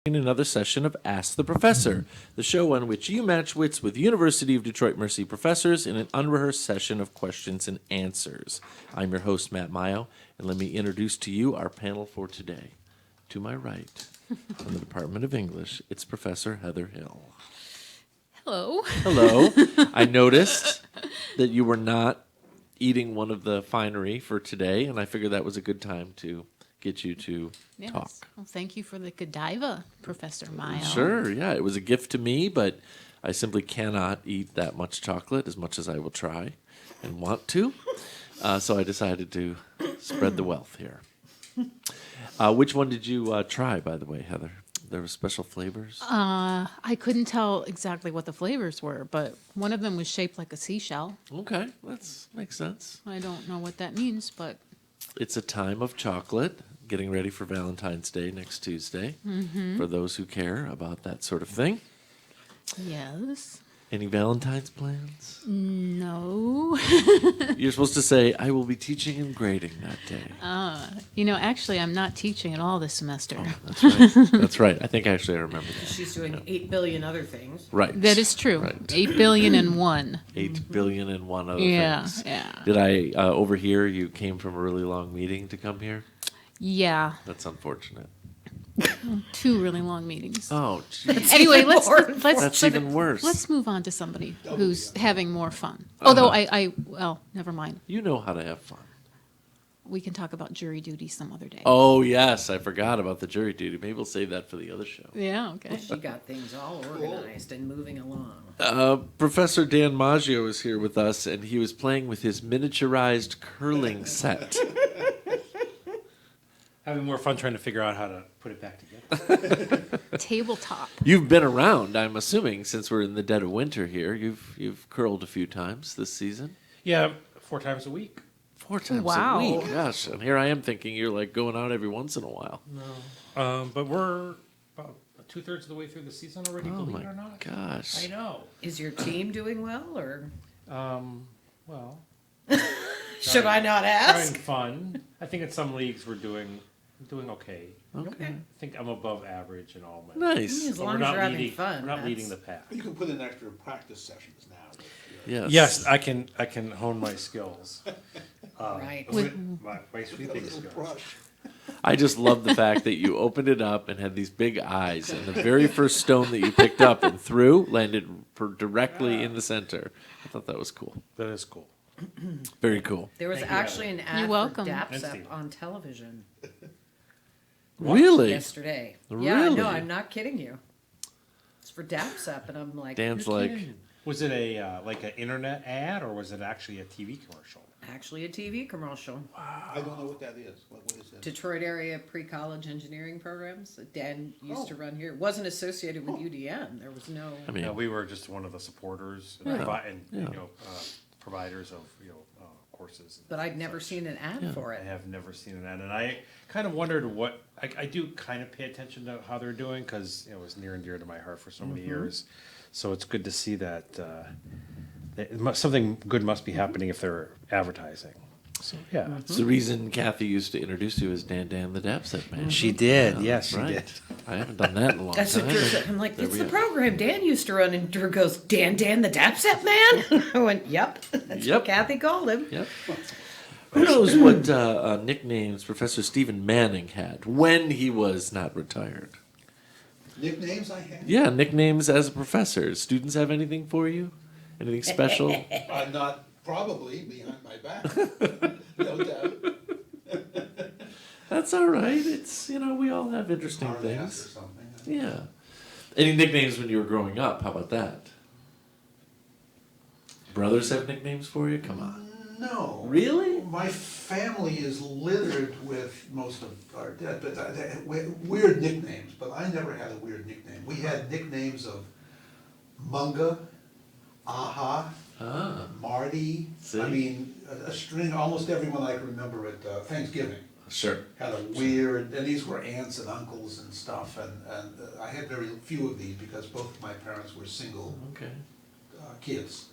In another session of Ask the Professor, the show on which you match wits with University of Detroit Mercy professors in an unrehearsed session of questions and answers. I'm your host, Matt Maggio, and let me introduce to you our panel for today. To my right, from the Department of English, it's Professor Heather Hill. Hello. Hello. I noticed that you were not eating one of the finery for today, and I figured that was a good time to get you to talk. Well, thank you for the Godiva, Professor Maggio. Sure, yeah. It was a gift to me, but I simply cannot eat that much chocolate as much as I will try and want to. So I decided to spread the wealth here. Which one did you try, by the way, Heather? There were special flavors? I couldn't tell exactly what the flavors were, but one of them was shaped like a seashell. Okay, that makes sense. I don't know what that means, but... It's a time of chocolate, getting ready for Valentine's Day next Tuesday, for those who care about that sort of thing. Yes. Any Valentine's plans? No. You're supposed to say, I will be teaching and grading that day. Actually, I'm not teaching at all this semester. Oh, that's right. That's right. I think actually I remember that. She's doing 8 billion other things. Right. That is true. Right. 8 billion and one. 8 billion and one other Yeah, things. yeah. Did I overhear you came from a really long meeting to come here? Yeah. That's unfortunate. 2 really long meetings. Oh, geez. Anyway, let's That's even worse. Let's move on to somebody who's having more fun. Although well, never mind. You know how to have fun. We can talk about jury duty some other day. Oh, yes. I forgot about the jury duty. Maybe we'll save that for the other show. Yeah, okay. She got things all organized and moving along. Professor Dan Maggio is here with us, and he was playing with his miniaturized curling set. Having more fun trying to figure out how to put it back together. Tabletop. You've been around, I'm assuming, since we're in the dead of winter here. You've curled a few times this season. Yeah, 4 times a week. 4 times Wow. a week. Gosh, and here I am thinking you're like going out every once in a while. But we're about 2/3 of the way through the season already, Oh believe my it or not. gosh. I know. Is your team doing well, or Well, should I not having ask? fun. I think in some leagues we're doing okay. Okay. I think I'm above average in all my. Nice. As But long we're as not you're having leading. fun. We're not that's- leading the pack. You can put in extra practice sessions now. Yes. Yes, I can hone my skills. Right. My sweeping skills. Brush. I just love the fact that you opened it up and had these big eyes, and the very first stone that you picked up and threw landed directly in the center. I thought that was cool. That is cool. Very cool. There was Thank you, actually an ad You're welcome. for And DAPSEP Steve. on television Really? yesterday. Yeah, Really? no, I'm not kidding you. It's for DAPSEP, and I'm like, Dan's like, Was it a like an internet ad or was it actually a TV commercial? actually a TV commercial. I don't know what that is. What is that? Detroit area pre-college engineering programs that Dan used to run here. It wasn't associated with UDM. There was no. I mean, Yeah, we were just one of the supporters and, providers of courses. But I'd never seen an ad for I it. have never seen an ad, and I kind of wondered what I do kind of pay attention to how they're doing because it was near and dear to my heart for so many years. So it's good to see that, something good must be happening if they're advertising. So yeah, it's the reason Kathy used to introduce you as Dan the DAPSEP man. she did. Yeah, Yes, she right. did. I haven't done that in a long That's what time. Drew said. I'm like, There it's we the go. program Dan used to run. And Drew goes, Dan the DAPSEP man? I went, yep. That's Yep. what Kathy called him. Yep. Who knows what nicknames Professor Stephen Manning had when he was not retired? Nicknames I have? Yeah, nicknames as a professor. Students have anything for you? Anything special? I'm not probably behind my back. No doubt. That's all right. It's, we all have interesting Hard ass or things. something. Yeah. Any nicknames when you were growing up? How about that? Brothers have nicknames for you? Come on. No. Really? My family is littered with most of our dead, but weird nicknames. But I never had a weird nickname. We had nicknames of Munga, Aha, Ah, Marty. See? I mean, a string. Almost everyone I can remember at Thanksgiving sure. had a weird, and these were aunts and uncles and stuff. And I had very few of these because both of my parents were single Okay. kids.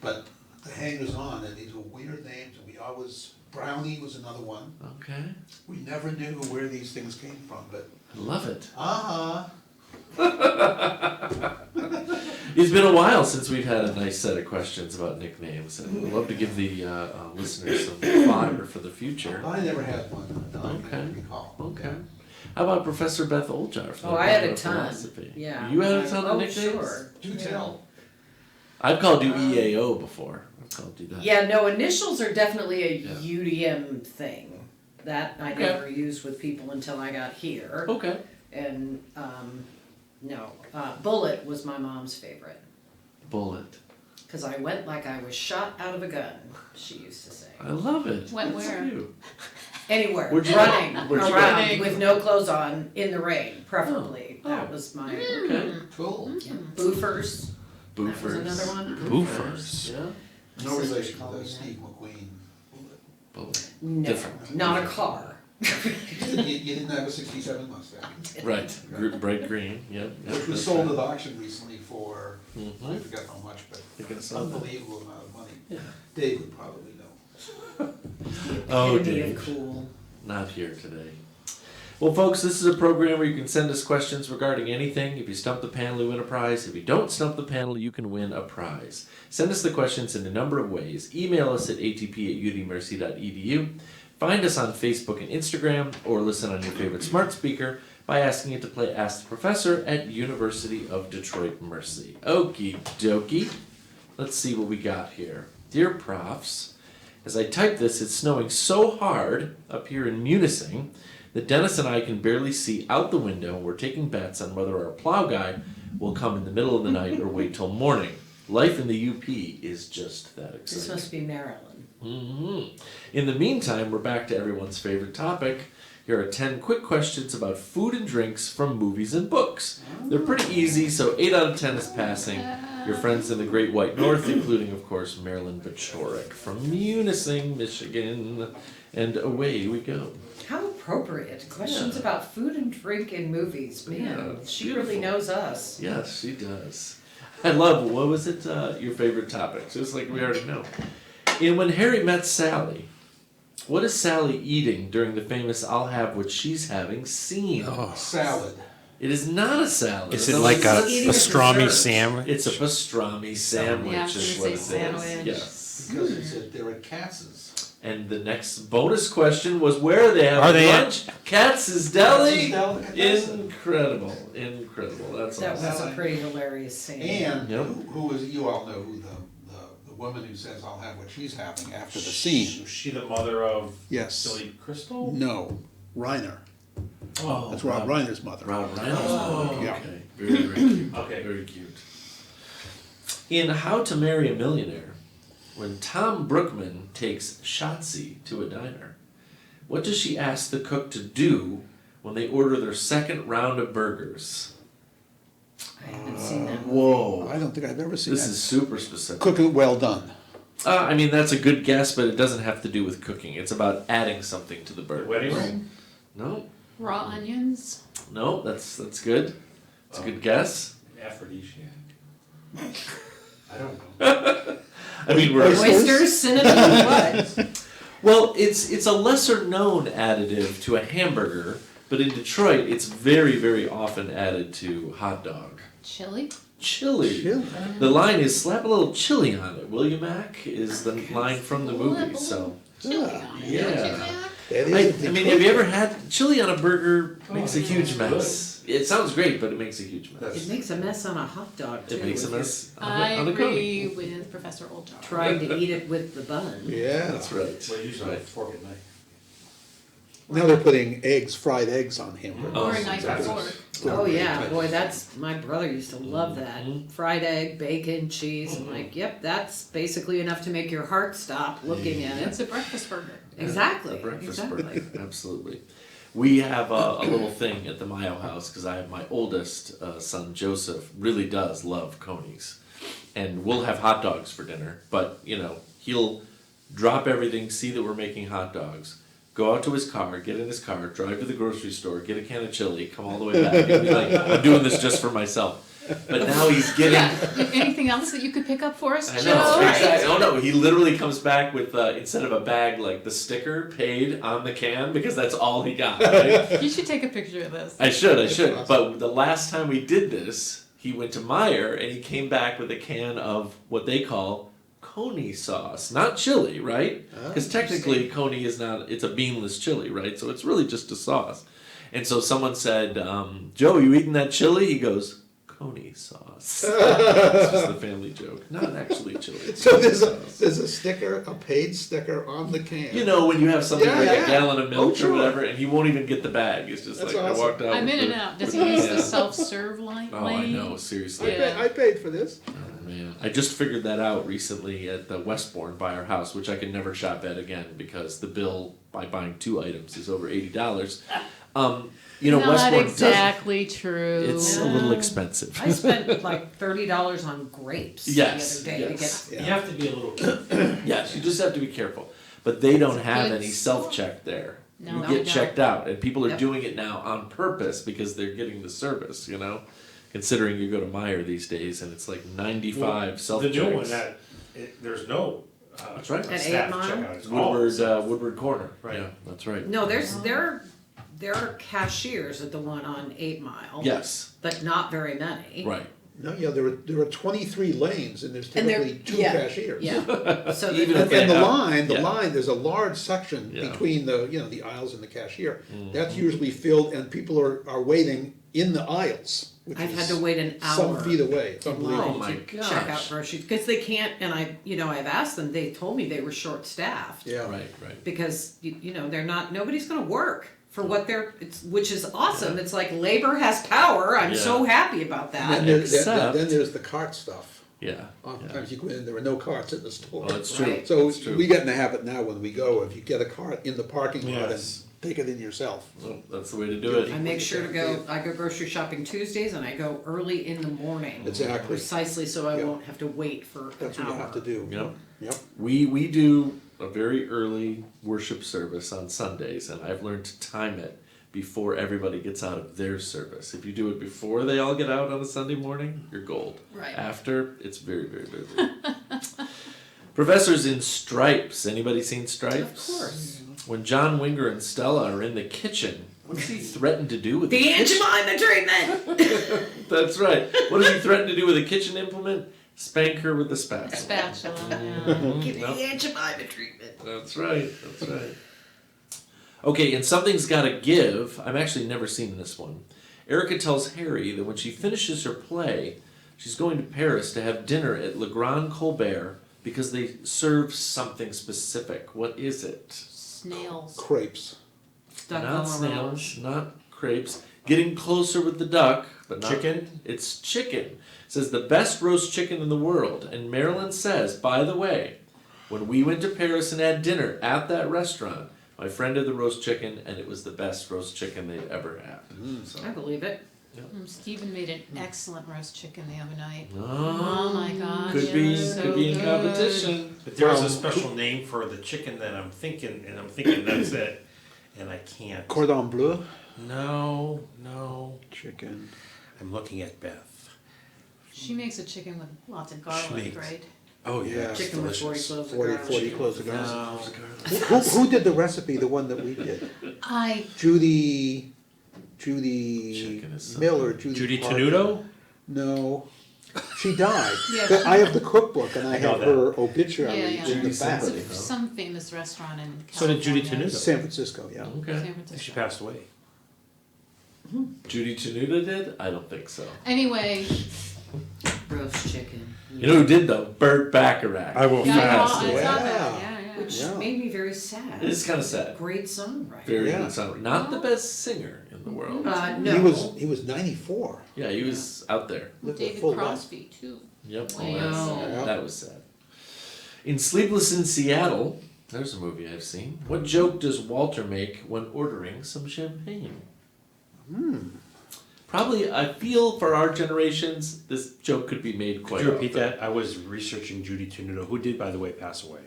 But the hangers on, and these were weird names, and we always, Brownie was another one. Okay. We never knew where these things came from, but I love it. uh-huh, It's been a while since we've had a nice set of questions about nicknames, and we'd love to give the listeners some fodder for the future. I never had one that I Okay. can recall. Okay. How about Professor Beth Oljar? from Oh, the I had a Department of ton. Philosophy? Yeah. You had a ton of Oh, nicknames? sure. Do tell. I've called you EAO before. I've called you that. Yeah, no, initials are definitely a Yeah. UDM thing. That I Okay. never used with people until I got here. Okay. And, no, Bullet was my mom's favorite. Bullet. Because I went like I was shot out of a gun, she used to say. I love it. Went That's where? you. Anywhere, Where'd you running go? Where'd you go? around with no clothes on, in the rain, preferably. Oh. That was my, Okay. Cool. Boofers. That was Boofers. another one. Boofers. Yeah. No sister relation called to me that. Steve McQueen. Bullet. No, Different. not a car. You didn't have a '67 Mustang, Right. Bright green. Yep. which was sold at auction recently for, I Mhm. forgot how much, but You can sell that. unbelievable amount of money. Yeah. Dave would probably know. Oh, Epitome of Dave. cool. Not here today. Well, folks, this is a program where you can send us questions regarding anything. If you stump the panel, you win a prize. If you don't stump the panel, you can win a prize. Send us the questions in a number of ways. Email us at atp@udmercy.edu. Find us on Facebook and Instagram, or listen on your favorite smart speaker by asking it to play Ask the Professor at University of Detroit Mercy. Okie dokie. Let's see what we got here. Dear Profs, as I type this, it's snowing so hard up here in Munising that Dennis and I can barely see out the window, and we're taking bets on whether our plow guy will come in the middle of the night or wait till morning. Life in the UP is just that This exciting. must be Maryland. In the meantime, we're back to everyone's favorite topic. Here are 10 quick questions about food and drinks from movies and books. They're pretty easy, so 8 out of 10 is passing. Your friends in the Great White North, including, of course, Marilyn Bachorik from Munising, Michigan. And away we go. How appropriate. Questions Yeah. about food and drink in movies. Man, Yeah, it's she really beautiful. knows us. Yes, she does. I love, what was it, your favorite topic? Just like we already know. In When Harry Met Sally, what is Sally eating during the famous I'll have what she's having scene? Salad. It is not a salad. Is It's it like a Eating a pastrami dessert. sandwich? It's a pastrami sandwich Yeah, I is was what gonna it say is. sandwich. Yes. Because it said they're at Katz's. And the next bonus question was where are they having Are they at- lunch? Katz's Deli? Katz's Delicatessen. Incredible. Incredible. That's That awesome. was a pretty hilarious scene. And Yep. who was, you all know who the woman who says, I'll have what she's having after the scene. Was she the mother of Yes. Billy Crystal? No, Reiner. Oh, That's Rob Reiner's mother. Rob Reynolds. Oh, yeah. Okay. Very, very cute. Okay. Very cute. In How to Marry a Millionaire, when Tom Brookman takes Shotzi to a diner, what does she ask the cook to do when they order their second round of burgers? I haven't seen that. Whoa. I don't think I've ever seen This that. is super specific. Cook it well done. I mean, that's a good guess, but it doesn't have to do with cooking. It's about adding something to the The burger. wedding ring? No, Raw onions. no, that's good. It's a good guess. Aphrodisiac. I don't know. I mean, we're Oysters, synonym, what? well, it's a lesser known additive to a hamburger, but in Detroit, it's very, very often added to hot dog. Chili. Chili. Chili. The line is slap a little chili on it, will you, Mac? Is the line from the movie. So Chili on it. Yeah. Don't you, Mac? That I is a mean, have you ever had chili on a burger? Makes a huge mess. It sounds great, but it makes a huge mess. It makes a mess on a hot dog, too. It makes a if you're mess I on a cookie. agree with Professor Oljar. Trying to eat it with the bun. Yeah. That's right. Well, usually Right. a fork at night. Now they're putting fried eggs on hamburgers. Or a knife and exactly. fork. Oh, yeah, boy, my brother used to love that. Mhm. Fried egg, bacon, cheese. I'm like, yep, that's basically enough to make your heart stop looking at It's it. a breakfast burger. Exactly, A breakfast exactly. burger. Absolutely. We have a little thing at the Mayo house because I have my oldest son Joseph really does love conies, and we'll have hot dogs for dinner. But he'll drop everything, see that we're making hot dogs, go out to his car, get in his car, drive to the grocery store, get a can of chili, come all the way back, and be like, "I'm doing this just for myself." But now he's getting. Yeah. Anything else that you could pick up for us, I Joe? know, exactly. Oh no, he literally comes back with instead of a bag, like the sticker paid on the can because that's all he got. Right? You should take a picture of this. I should. awesome. But the last time we did this, he went to Meijer and he came back with a can of what they call coney sauce, not chili, right? Because technically coney is not. It's a beanless chili, right? So it's really just a sauce. And so someone said, "Joe, you eating that chili?" He goes, "Coney sauce." It's just a family joke, not actually chili. So there's a sticker, a paid sticker on the can. You know, when you have something Yeah, like yeah. a gallon of milk Oh, sure. or whatever, and he won't even get the bag. It's just That's like awesome. I walked out. I'm with in and the- out. Does he with use the- the self-serve lane? Oh, I know. Seriously. Yeah. I paid for this. Oh, man. I just figured that out recently at the Westbourne by our house, which I can never shop at again because the bill by buying 2 items is over $80. You know, Not Westbourne exactly true. it's a little expensive. I spent like $30 on grapes Yes, the other day yes. to get. You have to be a little careful. Yes, you just have to be careful. But they don't have good any self-check there. No, you they get don't. checked out, and people are Yep. doing it now on purpose because they're getting the service. You know, considering you go to Meijer these days and it's like 95 self-checks. The new one there's no. That's right. At staff 8 Mile? checkout. It's all Woodward self. Woodward Corner. Right. Yeah, that's right. No, there are cashiers at the one on 8 Mile. Yes. But not very many. Right. No, yeah, there are 23 lanes and there's And they're- typically 2 yeah, cashiers. Yeah. So Even the- if they And the have- line, yeah. there's a large section Yeah. between the aisles and the cashier. Mm-hmm. That's usually filled and people are waiting in the aisles, which I've is had to wait an some hour feet away. It's in unbelievable. Oh line my to check out gosh. groceries because they can't. And I've asked them. They told me they were short staffed. Yeah. Right. Right. Because they're not. Nobody's going to work for what which is awesome. It's like labor has power. I'm so Yeah. happy about And that. Except- then there's the cart stuff. Yeah. Oftentimes you go in, there are no carts in the store. Oh, that's true. Right. So That's true. we get in the habit now when we go, if you get a cart in the parking lot and Yes. take it in yourself. Well, that's the way to do I it. make sure to go. I go grocery shopping Tuesdays, and I go early in the morning. Exactly. Precisely, so I Yeah. won't have to wait for That's an what hour. you have to do. Yep. Yep. We do a very early worship service on Sundays, and I've learned to time it before everybody gets out of their service. If you do it before they all get out on a Sunday morning, you're gold. Right. After, it's very, very busy. Professors in Stripes. Anybody seen Stripes? Of course. When John Winger and Stella are in the kitchen, what does he threaten to do with The kitchen? Aunt Jemima treatment. That's right. What does he threaten to do with a kitchen implement? Spank her with the spatula. Spatula. Yeah. Give me Nope. the Aunt Jemima treatment. That's right. That's right. Okay, and something's got to give. I've actually never seen this one. Erica tells Harry that when she finishes her play, she's going to Paris to have dinner at Le Grand Colbert because they serve something specific. What is it? Snails. Crepes. Duck Not on snails, not crepes. Getting closer with the duck, but not Chicken? It's chicken. It says the best roast chicken in the world. And Marilyn says, by the way, when we went to Paris and had dinner at that restaurant, my friend had the roast chicken, and it was the best roast chicken they'd ever had. So, I believe it. Stephen made an excellent roast chicken the other night. oh, Oh my God! could yeah, be so could be in good. competition. But there's a special name for the chicken that I'm thinking that's it, and I can't. Cordon bleu. No. Chicken. I'm looking at Beth. She makes a chicken with lots of garlic, makes- right? Oh yeah, it's Chicken with 40 delicious. cloves of 40 garlic. cloves of garlic. No. Who did the recipe, the one that we did? Judy Chicken is something. Miller, Judy Parker. Tenuto? No, she died. Yeah, But she- I have the cookbook and I I know have that. her obituary Yeah, yeah. in the back. Somebody. It's some famous restaurant in California. So did Judy Tenuta. San Francisco, yeah. Okay. San She Francisco. passed away. Judy Tenuta did? I don't think so. Anyway, Roast chicken. You know who did though? Burt Bacharach. I will yeah, I fast. saw away. that. Yeah. Yeah, yeah. Which Yeah. made me very sad. It is kind of sad. Great songwriter. Very Yeah. good song. Not the best singer in the world. No. He was 94. Yeah, he was out there. Lived a David full life. Crosby too. Yep. Oh, Wow. that's sad. That was sad. In Sleepless in Seattle, there's a movie I've seen. What joke does Walter make when ordering some champagne? Probably, I feel for our generations, this joke could be made quite Could you repeat often. that? I was researching Judy Tenuto, who did, by the way, pass away.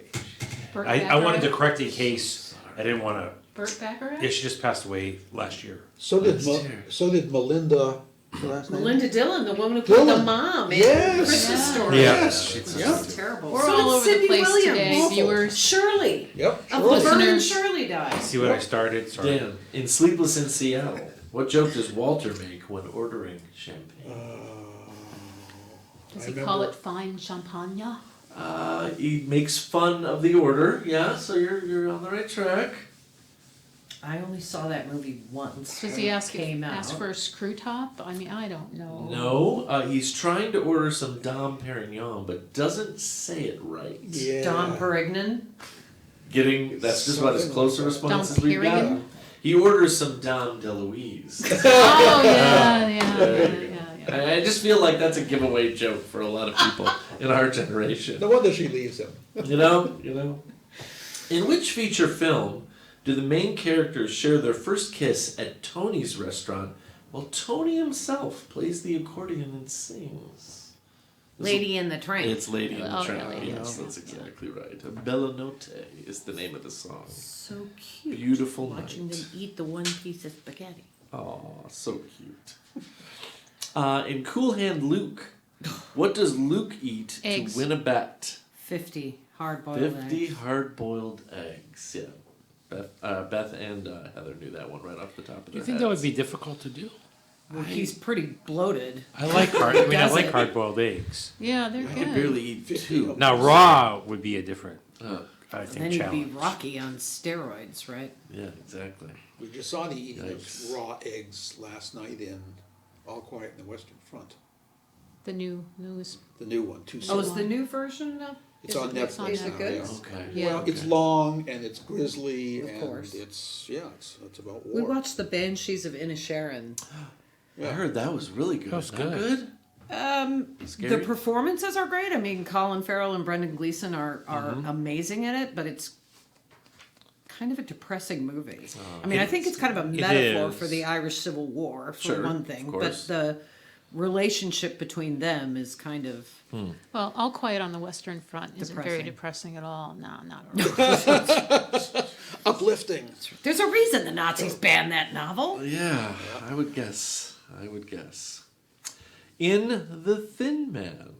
Burt I wanted to Bacharach? correct in case I didn't want to. Burt Bacharach? Yeah, she just passed away last year. So did That's terrible. so did Melinda her last name? Melinda Dillon, the woman who played the Dillon. mom in Yes. Christmas Yeah. Story. Yeah. Yes. It Yeah. was terrible. We're So all did over the Cindy place Williams. today, Awful. viewers. Shirley. Yep. Of Shirley. Laverne and Listeners. Shirley died. See what I started? Sorry. Dan, in Sleepless in Seattle, what joke does Walter make when ordering champagne? Does I he call remember- it fine champagne? He makes fun of the order. Yeah, so you're on the right track. I only saw that movie once. Does when he it ask came out. for a screw top? I mean, I don't know. No, he's trying to order some Dom Perignon, but doesn't say it right. Yeah. Don Perignon. That's just about as Something close a like that. response Dom as we've got. Perignon? He orders some Dom DeLuise. Oh yeah. I just feel like that's a giveaway joke for a lot of people in our generation. No wonder she leaves him. You know. In which feature film do the main characters share their first kiss at Tony's restaurant while Tony himself plays the accordion and sings? Lady in the Train. It's Lady in the Oh, Tramp. yeah, Lady in the Yes, Tramp, that's exactly right. Bella Notte is the name of the song. So cute. Beautiful Watching night. them eat the one piece of spaghetti. Oh, so cute. In Cool Hand Luke, what does Luke eat Eggs. to win a bet? 50 hard-boiled 50 eggs. hard-boiled eggs. Yeah. Beth and Heather knew that one right off the top of Do their you think that would heads. be difficult to do? Well, he's pretty bloated. I like I Does like it? hard-boiled eggs. Yeah, they're I can good. barely eat 2. Now raw would be a different, Oh, I And think, then he'd challenge. be Rocky on steroids, right? yeah, exactly. We just saw the eating Yikes. of raw eggs last night in All Quiet in the Western Front. The newest. The new one, two Oh, is seasons. the new version of? It's is on it- Netflix Is it now, good? yeah. Okay. Yeah. Well, it's long and it's grisly Of and course. it's it's about We war. watched the Banshees of Inisherin. I heard that was really good. That was Not good. good? Scary? The performances are great. I mean, Colin Farrell and Brendan Gleeson are Mm-hmm. amazing in it, but it's kind of a depressing movie. I mean, I think it's kind of a It metaphor is. for the Irish Civil War, for Sure, one of thing, but course. the relationship between them is kind of Well, All Quiet on the Western Front isn't very Depressing. depressing at all. No, not at all. Uplifting. There's a reason the Nazis banned that novel. Yeah, I would guess. In The Thin Man,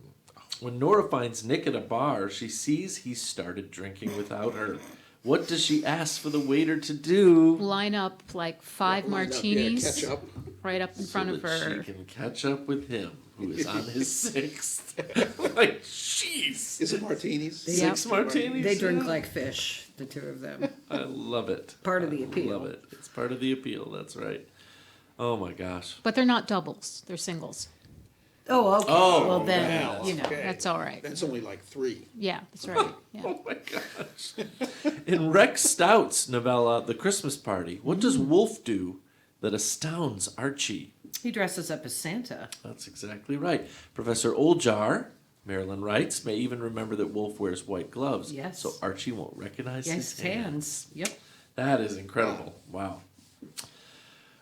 when Nora finds Nick at a bar, she sees he started drinking without her. What does she ask for the waiter to do? Line up like 5 Line up, yeah, martinis catch up. right up in front of so her. that she can catch up with him, who is on his 6th. Like, jeez. Is it martinis? Yeah. 6 martinis? They drink Yeah. like fish, the two of them. I love it. Part of the I appeal. love it. It's part of the appeal, that's right. Oh my gosh. But they're not doubles, they're singles. Oh, okay. Oh, well, then, Well, you know. okay. That's all right. That's only like 3. Yeah, that's right. Yeah. Oh my gosh. In Rex Stout's novella, The Christmas Party, what does Wolf do that astounds Archie? He dresses up as Santa. That's exactly right. Professor Oljar, Marilyn writes, may even remember that Wolf wears white gloves. Yes. So Archie won't recognize Yes, his hands. Yep. That is incredible. Wow.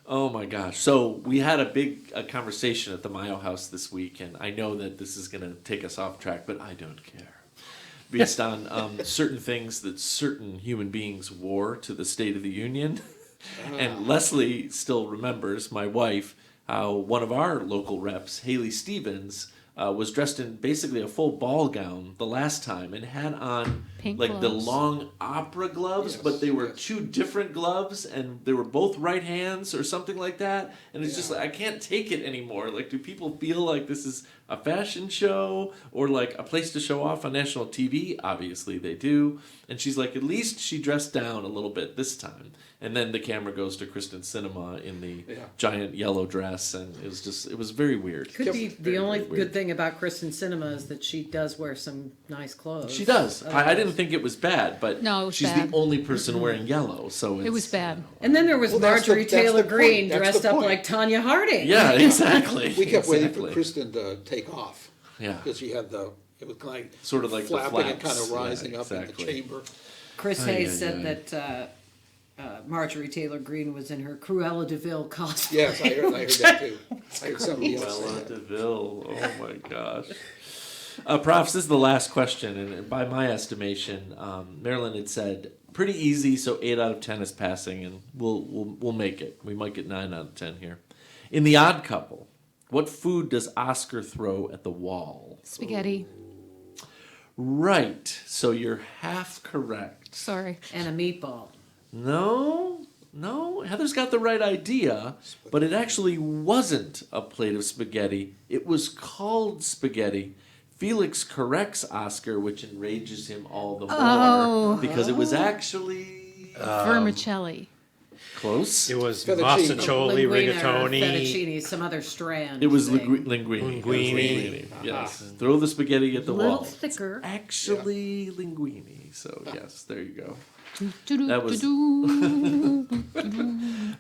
Oh my gosh. So we had a conversation at the Mayo house this week, and I know that this is going to take us off track, but I don't care. Based on certain things that certain human beings wore to the State of the Union. And Leslie still remembers, my wife, how one of our local reps, Haley Stevens, was dressed in basically a full ball gown the last time and had on Pink like the gloves. long opera gloves, Yes, but they were yes. 2 different gloves and they were both right hands or something like that. And it's just like, I can't take it anymore. Like, do people feel like this is a fashion show or like a place to show off on national TV? Obviously they do. And she's like, at least she dressed down a little bit this time. And then the camera goes to Kristen Cinema in the Yeah. giant yellow dress, and it was very weird. Could be Very, the only very good weird. thing about Kristen Cinema is that she does wear some nice clothes. She does. I didn't think it was bad, but No, it was she's bad. the only person wearing yellow, so It was bad. And then there was Well, that's Marjorie the- that's Taylor the Greene point. That's dressed the up point. like Tanya Harding. Yeah, exactly. We kept waiting Exactly. for Kristen to take off. Yeah. Because she had it was kind of Sort of like the flapping and flaps. kind of Yeah, rising up in exactly. the chamber. Chris Ay, Hayes ay, said ay. that Marjorie Taylor Greene was in her Cruella de Vil costume. Yes, I heard that too. I heard somebody else say Bella that. DeVille. Oh my gosh. Profs, this is the last question, and by my estimation, Marilyn had said pretty easy, so 8 out of 10 is passing, and we'll make it. We might get 9 out of 10 here. In The Odd Couple, What food does Oscar throw at the wall? Spaghetti. Right. So you're half correct. Sorry. And a meatball. No. Heather's got the right idea, but it actually wasn't a plate of spaghetti. It was called spaghetti. Felix corrects Oscar, which enrages him all the more Oh. because it was actually Vermicelli. close. It was Fettuccine. masticholi, Linguine or rigatoni. fettuccine, some other strand. It was thing. linguine. Linguine. Yes. Throw the spaghetti at the Little wall. thicker. Actually, linguine. So yes, there you go. That That was-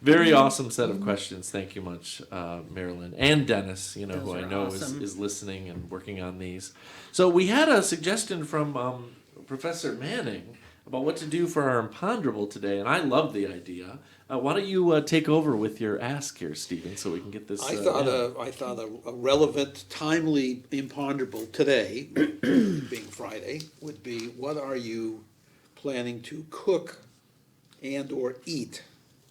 Very awesome set of questions. Thank you much, Marilyn and Dennis. Who Those I were know awesome. is listening and working on these. So we had a suggestion from Professor Manning about what to do for our imponderable today, and I love the idea. Why don't you take over with your ask here, Stephen, so we can get this. I thought a relevant, timely imponderable today, being Friday, would be what are you planning to cook and or eat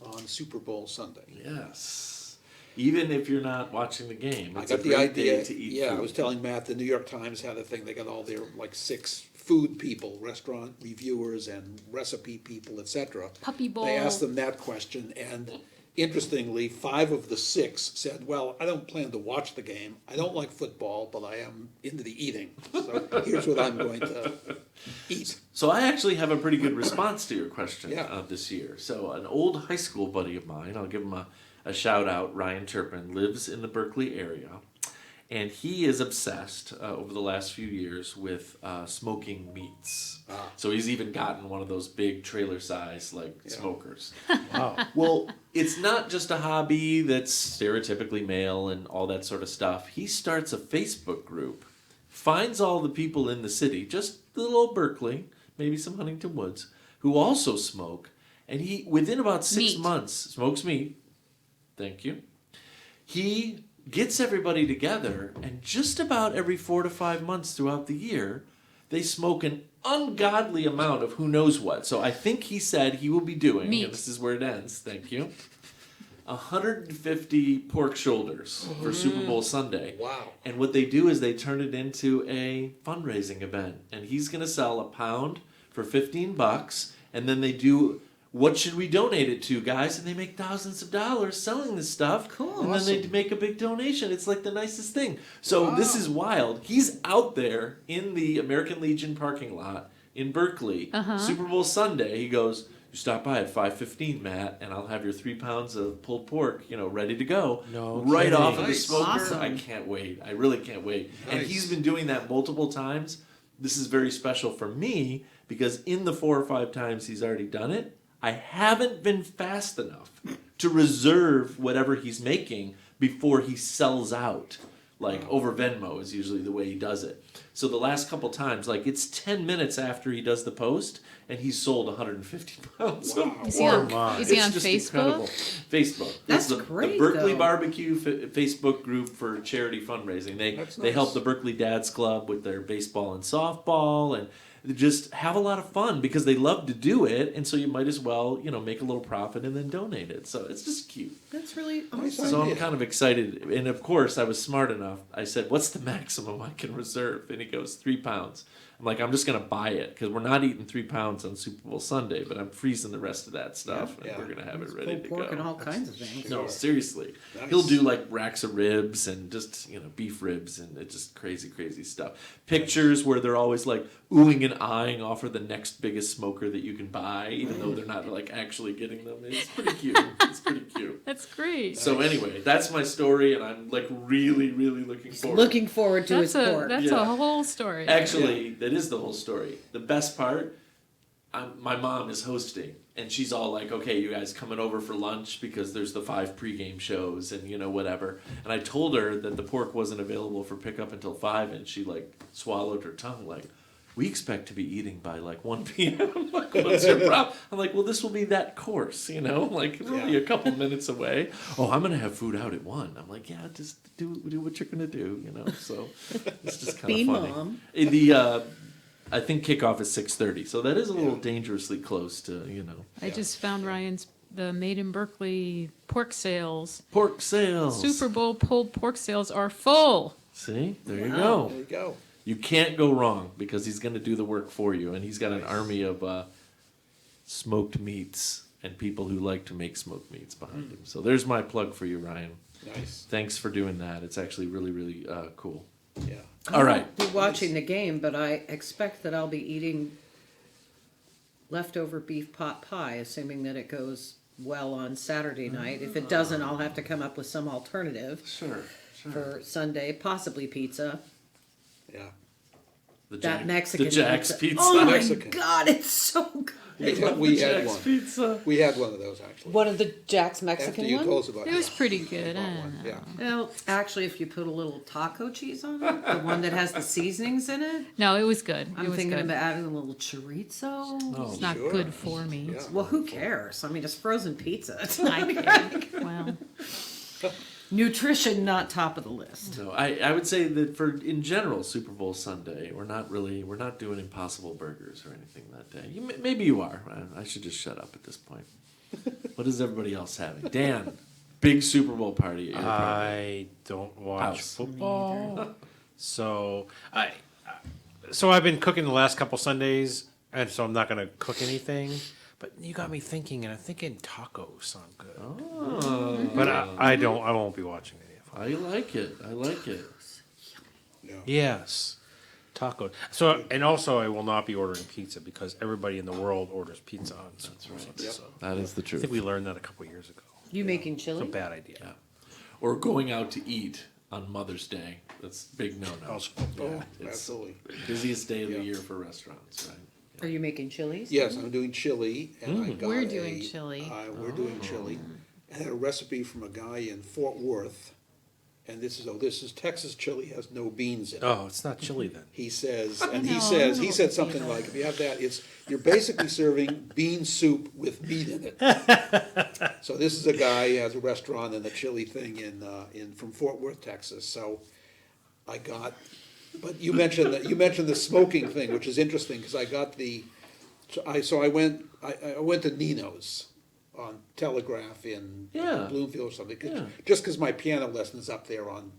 on Super Bowl Sunday? Yes. Even if you're not watching the game, I it's a got the great idea. day to eat Yeah, food. I was telling Matt, the New York Times had a thing. They got all their like 6 food people, restaurant reviewers, and recipe people, etc. Puppy bowl. They asked them that question, and interestingly, 5 of the 6 said, "Well, I don't plan to watch the game. I don't like football, but I am into the eating. So here's what I'm going to eat." So I actually have a pretty good response to your question Yeah. this year. So an old high school buddy of mine, I'll give him a shout out, Ryan Turpin, lives in the Berkeley area. And he is obsessed over the last few years with smoking meats. So he's even gotten one of those big trailer size smokers. Wow. Well, it's not just a hobby that's stereotypically male and all that sort of stuff. He starts a Facebook group, finds all the people in the city, just little old Berkeley, maybe some Huntington Woods, who also smoke. And he, within about 6 Meat. months, smokes meat. Thank you. He gets everybody together, and just about every 4 to 5 months throughout the year, they smoke an ungodly amount of who knows what. So I think he said he will be doing, Meat. and this is where it ends, thank you, 150 pork shoulders for Super Bowl Sunday. Wow. And what they do is they turn it into a fundraising event. And he's going to sell a pound for $15, and then they do, what should we donate it to, guys? And they make thousands of dollars selling this stuff. Cool. And then they make a big donation. It's like the nicest thing. So this is wild. He's out there in the American Legion parking lot in Berkeley, Super Bowl Sunday. He goes, "You stop by at 5:15, Matt, and I'll have your 3 pounds of pulled pork, ready to go." No right kidding. off of the Nice. smoker. Awesome. I can't wait. I really can't wait. And Nice. he's been doing that multiple times. This is very special for me because in the 4 or 5 times he's already done it, I haven't been fast enough to reserve whatever he's making before he sells out. Over Venmo is usually the way he does it. So the last couple times, it's 10 minutes after he does the post, and he's sold 150 pounds of Wow. Is he on, Or is he It's on just Facebook? incredible. Facebook. That's the great, Berkeley though. Barbecue Facebook group for charity fundraising. That's They help nice. the Berkeley Dads Club with their baseball and softball, and they just have a lot of fun because they love to do it, and so you might as well, make a little profit and then donate it. So it's just cute. That's really Nice awesome. So I'm idea. kind of excited, and of course I was smart enough. I said, "What's the maximum I can reserve?" And he goes, 3 pounds. I'm like, "I'm just gonna buy it because we're not eating 3 pounds on Super Bowl Sunday, but I'm freezing the rest of that stuff, Yeah. and we're gonna have it ready Pulled to pork go." and all kinds of things. No, seriously. Nice. He'll do racks of ribs and just, beef ribs and it's just crazy, crazy stuff. Pictures where they're always oohing and eyeing off of the next biggest smoker that you can buy, even though they're not actually getting them. It's pretty cute. It's pretty cute. That's great. So anyway, that's my story, and I'm really, really looking forward. Looking forward to his pork. That's Yeah. a whole story. Actually, that is the whole story. The best part, my mom is hosting, and she's all like, "Okay, you guys coming over for lunch because there's the 5 pregame shows and whatever." And I told her that the pork wasn't available for pickup until 5, and she swallowed her tongue "We expect to be eating by 1 p.m. I'm like, "What's your problem?" I'm like, "Well, this will be that course, we're only a couple minutes away." "Oh, I'm gonna have food out at 1. I'm like, "Yeah, just do what you're gonna do, So it's just kind Be of funny. mom. I think kickoff is 6:30, so that is a little dangerously close to. I just found Ryan's the Made in Berkeley pork sales. Pork sales. Super Bowl pulled pork sales are full. See, there you There go. you go. You can't go wrong because he's going to do the work for you, and he's got an army of smoked meats and people who like to make smoked meats behind him. So there's my plug for you, Ryan. Nice, Thanks for doing that. It's actually really, really cool. yeah. All right. I'll be watching the game, but I expect that I'll be eating leftover beef pot pie, assuming that it goes well on Saturday night. If it doesn't, I'll have to come up with some alternative Sure. for Sunday, possibly pizza. Yeah. That Mexican The Jack's pizza. Oh my Mexican. God, it's so good. We had Jack's one. pizza. We had one of those actually. One of the Jack's After Mexican you ones? told us about It was pretty good. I Bought don't one, know. yeah. Well, actually, if you put a little taco cheese on it, the one that has the seasonings in it, No, it was good. I'm it was thinking good. about adding a little chorizo. It's not sure. good for me. Yeah. Well, who cares? I mean, it's frozen pizza. I can't. Well, Nutrition not top of the list. No, I would say that for in general Super Bowl Sunday, we're not doing Impossible Burgers or anything that day. Maybe you are. I should just shut up at this point. What is everybody else having? Dan, big Super Bowl party at your apartment. I don't watch House. football, so I've been cooking the last couple Sundays, and so I'm not gonna cook anything. But you got me thinking, and I'm thinking tacos sound good. Oh, But I won't be watching any of them. I like it. I like it. Yes, tacos. So and also I will not be ordering pizza because everybody in the world orders pizza on Super Bowl Sunday. Yep. So That is the I truth. think we learned that a couple years ago. You making It's a chili? bad idea. Or going out to eat on Mother's Day. That's big no-no. Also, Oh, It's absolutely. busiest day of the Yeah. year for restaurants, right? Are you making chilies? Yes, I'm doing chili, and I got We're doing chili. We're doing chili. I had a recipe from a guy in Fort Worth, and this is Texas chili has no beans in it. oh, it's not chili then. He says, I and he know, says, I he know said what something you like, mean. if you have that, you're basically serving bean soup with meat in it. So this is a guy who has a restaurant and a chili thing from Fort Worth, Texas. So I got, but you mentioned the smoking thing, which is interesting because I got I went to Nino's on Telegraph in Yeah. Bloomfield or something, Yeah. just because my piano lesson's up there on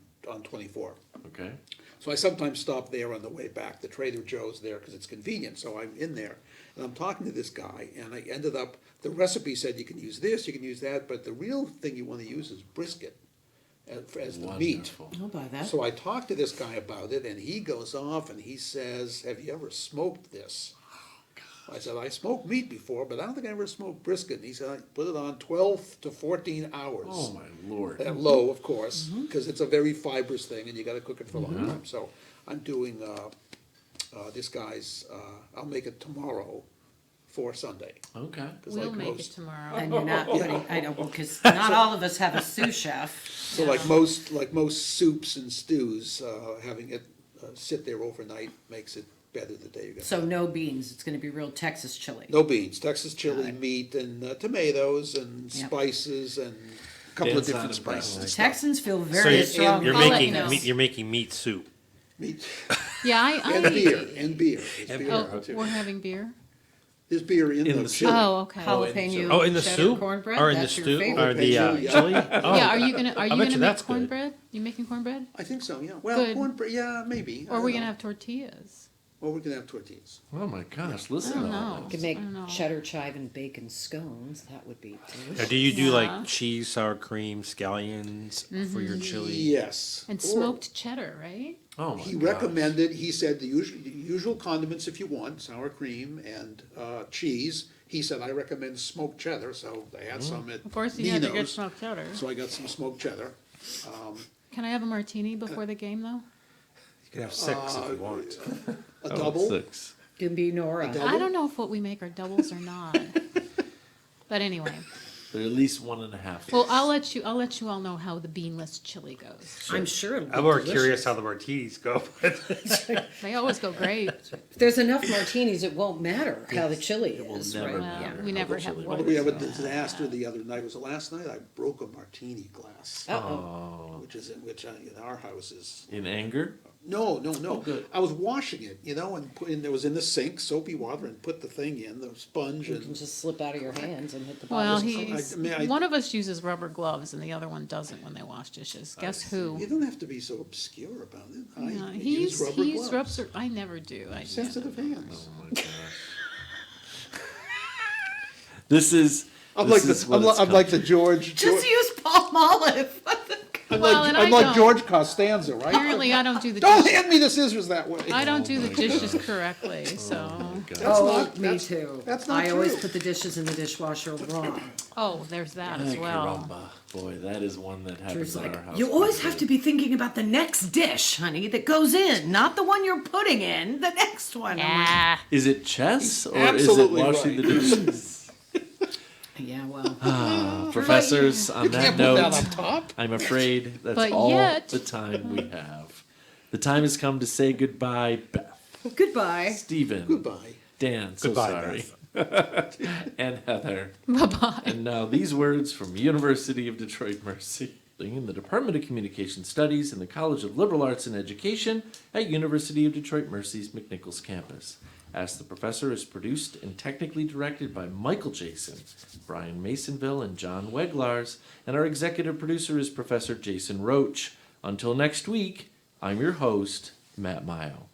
24. Okay. So I sometimes stop there on the way back. The Trader Joe's there because it's convenient. So I'm in there and I'm talking to this guy, and I ended up, the recipe said you can use this, you can use that, but the real thing you want to use is brisket as the meat. Wonderful. I'll buy that. So I talked to this guy about it, and he goes off and he says, "Have you ever smoked this?" I said, "I smoked meat before, but I don't think I ever smoked brisket." And he said, "I put it on 12 to 14 hours. Oh my lord. At low, of course, because it's a very fibrous thing, and you gotta cook it for a long time. So I'm doing, this guy's, I'll make it tomorrow for Sunday. Okay. 'Cause We'll like make it most- tomorrow. And you're not putting, I don't, because not all of us have a sous chef. So like most soups and stews, having it sit there overnight makes it better the day you get. So no beans, it's gonna be real Texas chili. No beans, Texas chili, meat, and tomatoes, and Yep. spices, and a couple of Dan's different not impressed. spices. Texans feel So very strong. you're I'll let making you know. you're making meat soup. Meat, Yeah, and beer, and beer. There's beer, Oh, we're having beer. There's beer in In the the chili. Oh, okay. Jalapeno. Oh, in the cheddar soup cornbread? or in the That's your stew favorite. or the Yeah. chili? Oh. Yeah, are you gonna I bet you make that's good. cornbread? You making cornbread? I think so, yeah. Well, Good. cornbread, yeah, maybe. Or are we gonna have tortillas? Or we're gonna have tortillas. Oh my gosh, I listen don't to know. all Could this. make I don't know. cheddar, chive, and bacon scones. That would be Now, delicious. do you do Yeah. like cheese, sour cream, scallions for your chili? Yes. And Or smoked cheddar, right? Oh my He gosh. recommended, he said the usual condiments if you want, sour cream and cheese. He said, I recommend smoked cheddar, so I had some at Of course, you have to get Nino's. smoked cheddar. So I got some smoked cheddar. Can I have a martini before the game, though? You can have 6 if you want. A Oh, double. 6. Can be Nora. double? I don't know if what we make are doubles or not. But anyway, They're at least 1.5. well, I'll let you all know how the beanless chili goes. I'm sure it'll be I'm more delicious. curious how the martinis go. They always go great. If there's enough martinis, it won't matter how the chili will is, never right? Well, Yeah. we never have Although one. we have a disaster the other night. Was it last night? I broke a martini glass, Uh-oh. which in our house is, In anger? No, good. I was washing it, and it was in the sink, soapy water, and put the thing in, the sponge, You can and just slip out of your hands and hit the Well, bottom. one of us uses rubber gloves and the other one doesn't when they wash dishes. Guess who? you don't have to be so obscure about it. Yeah, I use rubber gloves. I never do. Sensitive hands. Oh my gosh. This is. I'm this like is the, what I'm, it's I'm come like to. the George. Just use palm olive. Well, and I I'm like don't. George Costanza, right? Apparently, I don't do the Don't dishes. hand me the scissors that way. I don't do the my dishes correctly, so. That's Oh, not- me that's- too. that's not I always true. put the dishes in the dishwasher wrong. Oh, there's that as Ay, well. caramba. Boy, that is one that happens Drew's in like, our house. you always quite a have bit. to be thinking about the next dish, honey, that goes in, not the one you're putting in, the next one. I'm Ah, Is it chess or absolutely is it washing right. the dishes? like, yeah, well. Professors, on that Can't put note, that on top. I'm afraid that's But all yet- the time we have. The time has come to say goodbye, Beth, Goodbye. Stephen, Goodbye. Dan, so Goodbye, sorry, and Heather. bye-bye. And now these words from University of Detroit Mercy. In the Department of Communication Studies in the College of Liberal Arts and Education at University of Detroit Mercy's McNichols campus. Ask the Professor is produced and technically directed by Michael Jason, Brian Masonville, and John Weglars, and our executive producer is Professor Jason Roach. Until next week, I'm your host, Matt Mayo.